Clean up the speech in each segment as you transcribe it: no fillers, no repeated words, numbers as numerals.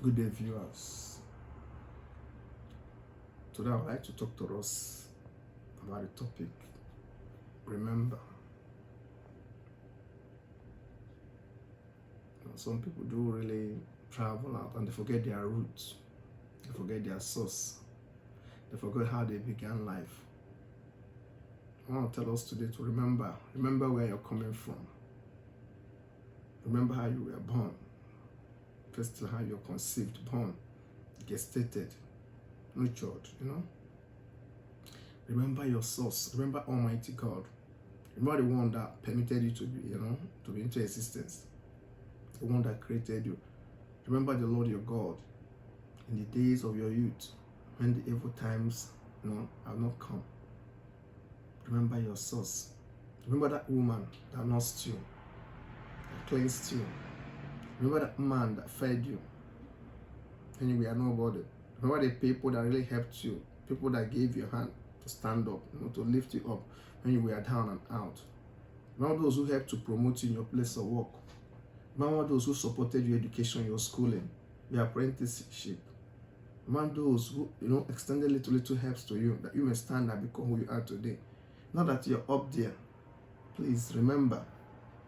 Good day, viewers. Today, I would like to talk to us about the topic remember. Some people do really travel out and they forget their roots, they forget their source, they forget how they began life. I want to tell us today to remember where you're coming from, remember how you were born, first how you're conceived, born, gestated, nurtured, Remember your source. Remember Almighty God. Remember the one that permitted you to be into existence. The one that created you. Remember the Lord your God in the days of your youth, when the evil times have not come. Remember your source. Remember that woman that nursed you, that cleansed you. Remember that man that fed you when you were nobody. Remember the people that really helped you, people that gave you a hand to stand up, to lift you up when you were down and out. Remember those who helped to promote you in your place of work. Remember those who supported your education, your schooling, your apprenticeship. Remember those who extended little helps to you, that you may stand and become who you are today. Not that you're up there. Please remember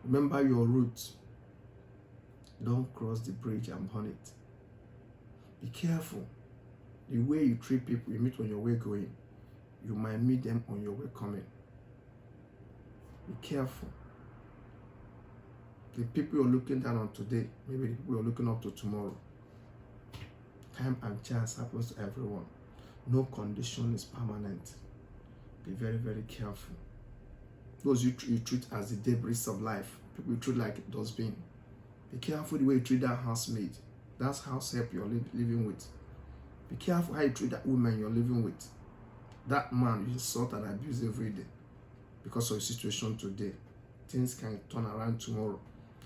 your roots. Don't cross the bridge and burn it. Be careful. The way you treat people you meet on your way going, you might meet them on your way coming. Be careful. The people you're looking down on today, maybe the people you're looking up to tomorrow. Time and chance happens to everyone. No condition is permanent. Be very, very careful. Those you treat as the debris of life, people you treat like a dustbin. Be careful the way you treat that housemaid. That's house help you're living with. Be careful how you treat that woman you're living with. That man you insult and abuse every day because of your situation today. Things can turn around tomorrow.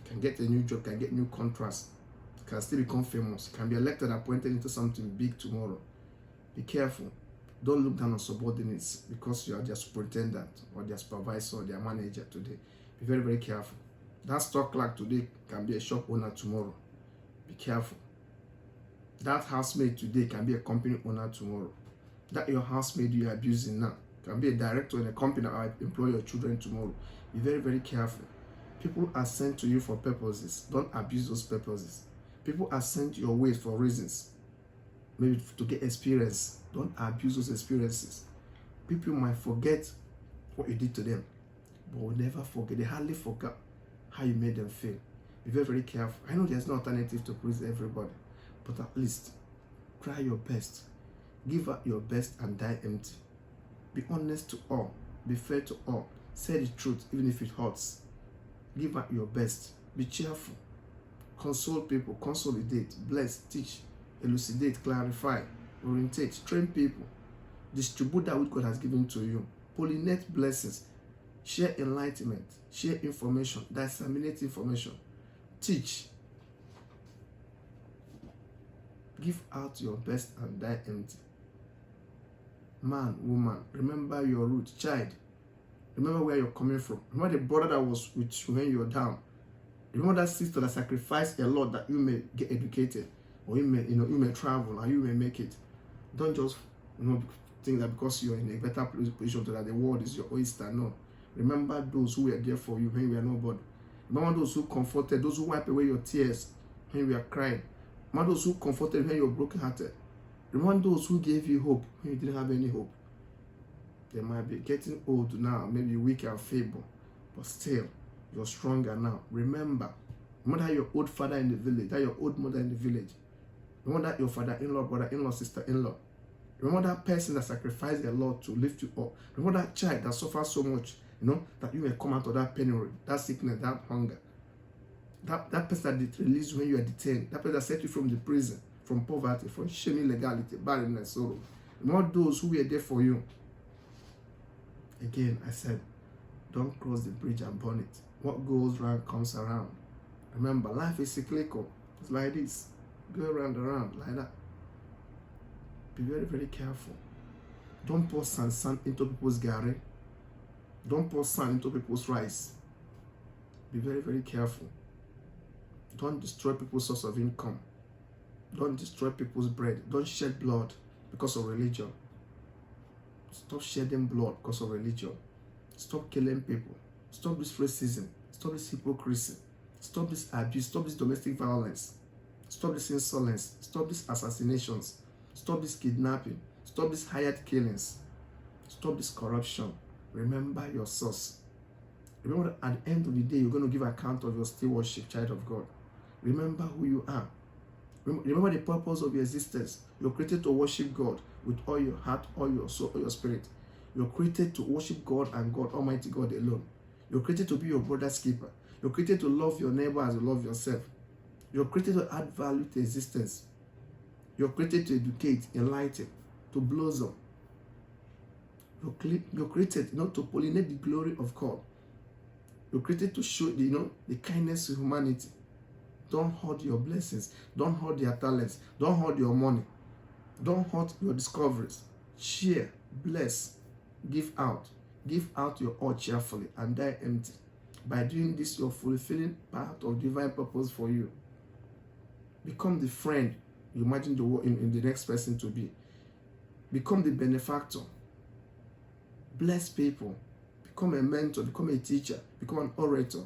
You can get a new job, can get new contracts, can still become famous, can be elected, appointed into something big tomorrow. Be careful. Don't look down on subordinates because you are their superintendent or their supervisor or their manager today. Be very, very careful. That stock clerk today can be a shop owner tomorrow. Be careful. That housemaid today can be a company owner tomorrow. That your housemaid you are abusing now can be a director in a company or employ your children tomorrow. Be very, very careful. People are sent to you for purposes. Don't abuse those purposes. People are sent your way for reasons. Maybe to get experience. Don't abuse those experiences. People might forget what you did to them, but will never forget. They hardly forgot how you made them feel. Be very, very careful. I know there's no alternative to please everybody, but at least try your best. Give out your best and die empty. Be honest to all. Be fair to all. Say the truth even if it hurts. Give out your best. Be cheerful. Console people. Consolidate. Bless. Teach. Elucidate. Clarify. Orientate. Train people. Distribute that which God has given to you. Pollinate blessings. Share enlightenment. Share information. Disseminate information. Teach. Give out your best and die empty. Man, woman, remember your roots. Child, remember where you're coming from. Remember the brother that was with you when you were down. Remember that sister that sacrificed a lot that you may get educated, or you may travel and you may make it. Don't just think that because you're in a better position that the world is your oyster. No. Remember those who were there for you when you were nobody. Remember those who comforted, those who wiped away your tears when you were crying. Remember those who comforted when you were brokenhearted. Remember those who gave you hope when you didn't have any hope. They might be getting old now, maybe weak and feeble, but still, you're stronger now. Remember that your old father in the village, that your old mother in the village. Remember that your father-in-law, brother-in-law, sister-in-law. Remember that person that sacrificed a lot to lift you up. Remember that child that suffered so much, that you may come out of that penury, that sickness, that hunger. That person that released you when you were detained. That person that set you from the prison, from poverty, from shame, illegality, barrenness, sorrow. Remember those who were there for you. Again, I said, don't cross the bridge and burn it. What goes round comes around. Remember, life is cyclical. It's like this. Go around like that. Be very, very careful. Don't pour sand into people's garri. Don't pour sand into people's rice. Be very, very careful. Don't destroy people's source of income. Don't destroy people's bread. Don't shed blood because of religion. Stop shedding blood because of religion. Stop killing people. Stop this racism. Stop this hypocrisy. Stop this abuse. Stop this domestic violence. Stop this insolence. Stop these assassinations. Stop this kidnapping. Stop these hired killings. Stop this corruption. Remember your source. Remember that at the end of the day, you're going to give account of your stewardship, child of God. Remember who you are. Remember the purpose of your existence. You're created to worship God with all your heart, all your soul, all your spirit. You're created to worship God and God, Almighty God alone. You're created to be your brother's keeper. You're created to love your neighbor as you love yourself. You're created to add value to existence. You're created to educate, enlighten, to blossom. You're created, to pollinate the glory of God. You're created to show, the kindness of humanity. Don't hoard your blessings. Don't hoard your talents. Don't hoard your money. Don't hoard your discoveries. Share, bless, give out. Give out your all cheerfully and die empty. By doing this, you're fulfilling part of divine purpose for you. Become the friend you imagine in the next person to be. Become the benefactor. Bless people. Become a mentor. Become a teacher. Become an orator.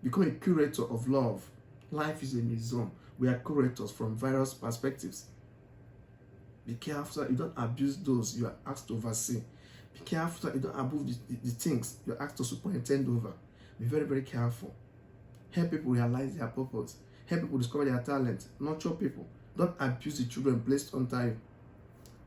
Become a curator of love. Life is a museum. We are curators from various perspectives. Be careful that you don't abuse those you are asked to oversee. Be careful that you don't abuse the things you are asked to superintend over. Be very, very careful. Help people realize their purpose. Help people discover their talent. Nurture people. Don't abuse the children placed under you.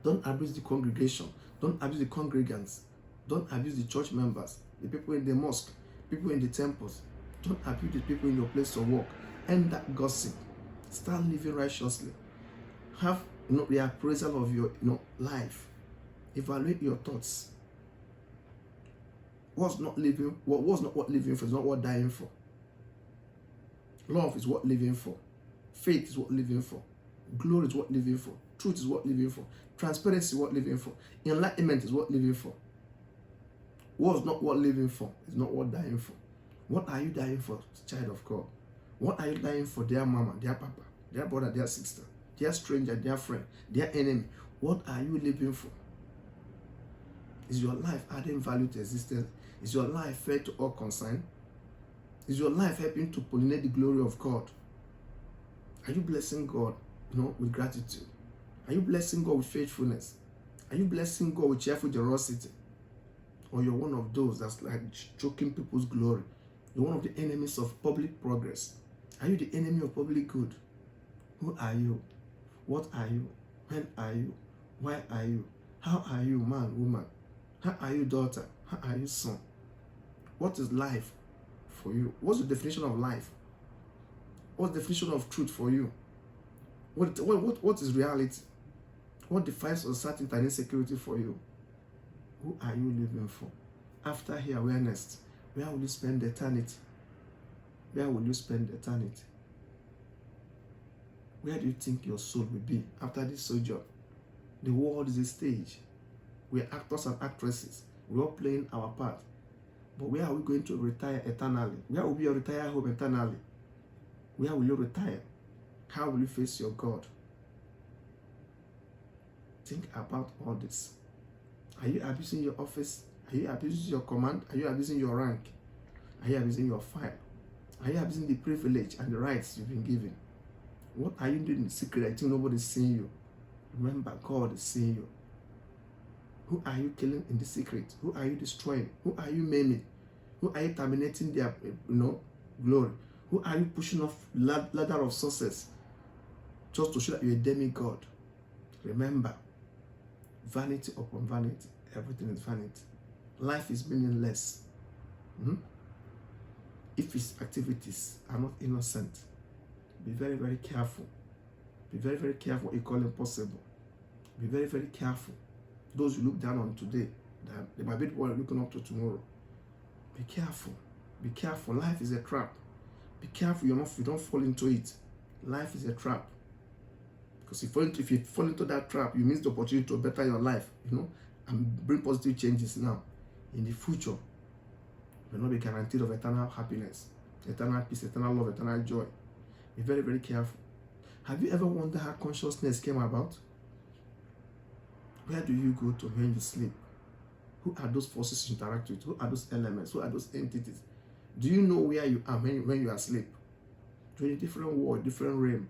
Don't abuse the congregation. Don't abuse the congregants. Don't abuse the church members, the people in the mosque, people in the temples. Don't abuse the people in your place of work. End that gossip. Start living righteously. Have the appraisal of your life. Evaluate your thoughts. What's not living? What was not what living for is not what dying for. Love is what living for. Faith is what living for. Glory is what living for. Truth is what living for. Transparency is what living for. Enlightenment is what living for. What's not what living for is not what dying for. What are you dying for, child of God? What are you dying for, dear mama, dear papa, dear brother, dear sister, dear stranger, dear friend, dear enemy? What are you living for? Is your life adding value to existence? Is your life fair to all concerned? Is your life helping to pollinate the glory of God? Are you blessing God, with gratitude? Are you blessing God with faithfulness? Are you blessing God with cheerful generosity? Or you're one of those that's like choking people's glory? You're one of the enemies of public progress. Are you the enemy of public good? Who are you? What are you? When are you? Why are you? How are you, man, woman? How are you, daughter? How are you, son? What is life for you? What's the definition of life? What's the definition of truth for you? What is reality? What defines uncertainty and insecurity for you? Who are you living for? After here, awareness, where will you spend eternity? Where will you spend eternity? Where do you think your soul will be after this sojourn? The world is a stage. We are actors and actresses. We are playing our part. But where are we going to retire eternally? Where will be your retire home eternally? Where will you retire? How will you face your God? Think about all this. Are you abusing your office? Are you abusing your command? Are you abusing your rank? Are you abusing your file? Are you abusing the privilege and the rights you've been given? What are you doing in secret? I think nobody's seeing you. Remember, God is seeing you. Who are you killing in the secret? Who are you destroying? Who are you maiming? Who are you terminating their glory? Who are you pushing off ladder of success just to show that you're a demigod? Remember, vanity upon vanity. Everything is vanity. Life is meaningless. If its activities are not innocent, be very, very careful. Be very, very careful what you call impossible. Be very, very careful. Those you look down on today, they might be the one looking up to tomorrow. Be careful. Be careful. Life is a trap. Be careful you don't fall into it. Life is a trap. Because if you fall into that trap, you miss the opportunity to better your life, and bring positive changes now. In the future, you will not be guaranteed of eternal happiness, eternal peace, eternal love, eternal joy. Be very, very careful. Have you ever wondered how consciousness came about? Where do you go to when you sleep? Who are those forces you interact with? Who are those elements? Who are those entities? Do you know where you are when you are asleep? You're in a different world, different realm,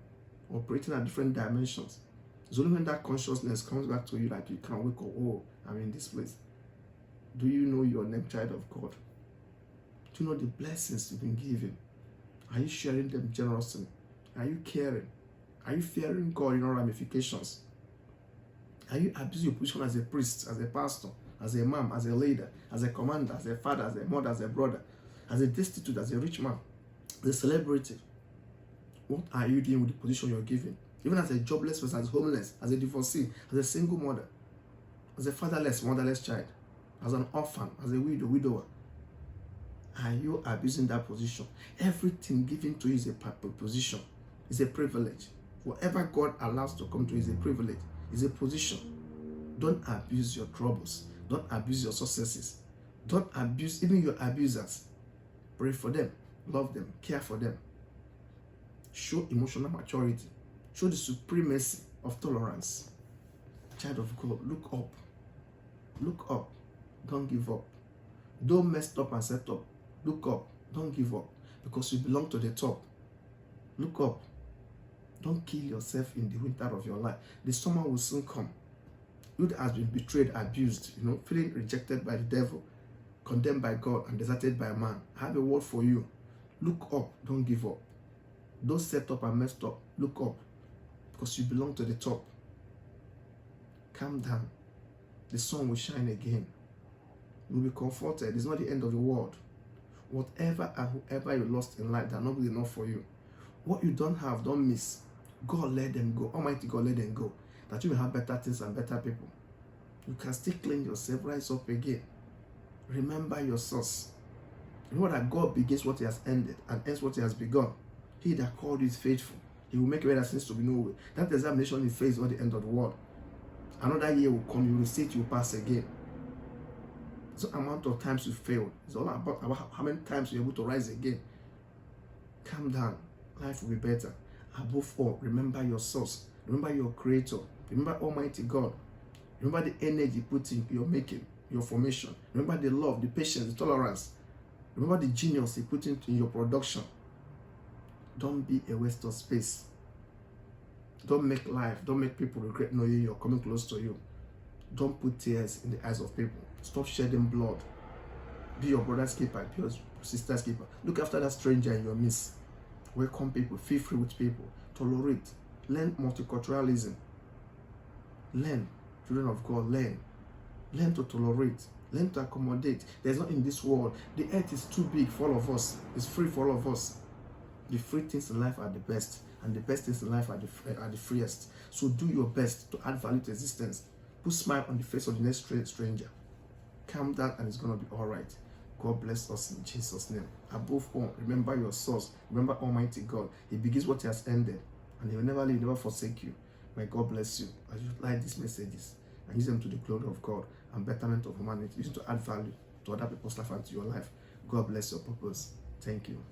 operating at different dimensions. It's only when that consciousness comes back to you that you can wake up, oh, I'm in this place. Do you know you're a child of God? Do you know the blessings you've been given? Are you sharing them generously? Are you caring? Are you fearing God in all ramifications? Are you abusing your position as a priest, as a pastor, as a mom, as a leader, as a commander, as a father, as a mother, as a brother, as a destitute, as a rich man, as a celebrity? What are you doing with the position you're given? Even as a jobless person, as homeless, as a divorcee, as a single mother, as a fatherless, motherless child, as an orphan, as a widower. Are you abusing that position? Everything given to you is a position, is a privilege. Whatever God allows to come to you is a privilege, is a position. Don't abuse your troubles. Don't abuse your successes. Don't abuse even your abusers. Pray for them, love them, care for them. Show emotional maturity. Show the supremacy of tolerance. Child of God, look up. Look up. Don't give up. Don't mess up and set up. Look up. Don't give up. Because you belong to the top. Look up. Don't kill yourself in the winter of your life. The summer will soon come. You that has been betrayed, abused, feeling rejected by the devil, condemned by God, and deserted by man. I have a word for you. Look up. Don't give up. Don't set up and messed up. Look up. Because you belong to the top. Calm down. The sun will shine again. You will be comforted. It's not the end of the world. Whatever and whoever you lost in life, they're not good enough for you. What you don't have, don't miss. God, let them go. Almighty God, let them go. That you will have better things and better people. You can still clean yourself, rise up again. Remember your source. You know that God begins what He has ended and ends what He has begun. He that called you is faithful. He will make a way that seems to be no way. That examination you face is not the end of the world. Another year will come, you will see it, you will pass again. It's not the amount of times you failed. It's all about how many times you're able to rise again. Calm down. Life will be better. Above all, remember your source. Remember your creator. Remember Almighty God. Remember the energy you put in your making, your formation. Remember the love, the patience, the tolerance. Remember the genius you put into your production. Don't be a waste of space. Don't make people regret knowing you're coming close to you. Don't put tears in the eyes of people. Stop shedding blood. Be your brother's keeper, be your sister's keeper. Look after that stranger in your midst. Welcome people, feel free with people. Tolerate. Learn multiculturalism. Learn, children of God, learn. Learn to tolerate. Learn to accommodate. There's not in this world. The earth is too big for all of us. It's free for all of us. The free things in life are the best, and the best things in life are the freest. So do your best to add value to existence. Put a smile on the face of the next stranger. Calm down and it's going to be all right. God bless us in Jesus' name. Above all, remember your source. Remember Almighty God. He begins what He has ended, and He will never leave, never forsake you. May God bless you as you like these messages and use them to the glory of God and betterment of humanity. Use them to add value to other people's life and to your life. God bless your purpose. Thank you.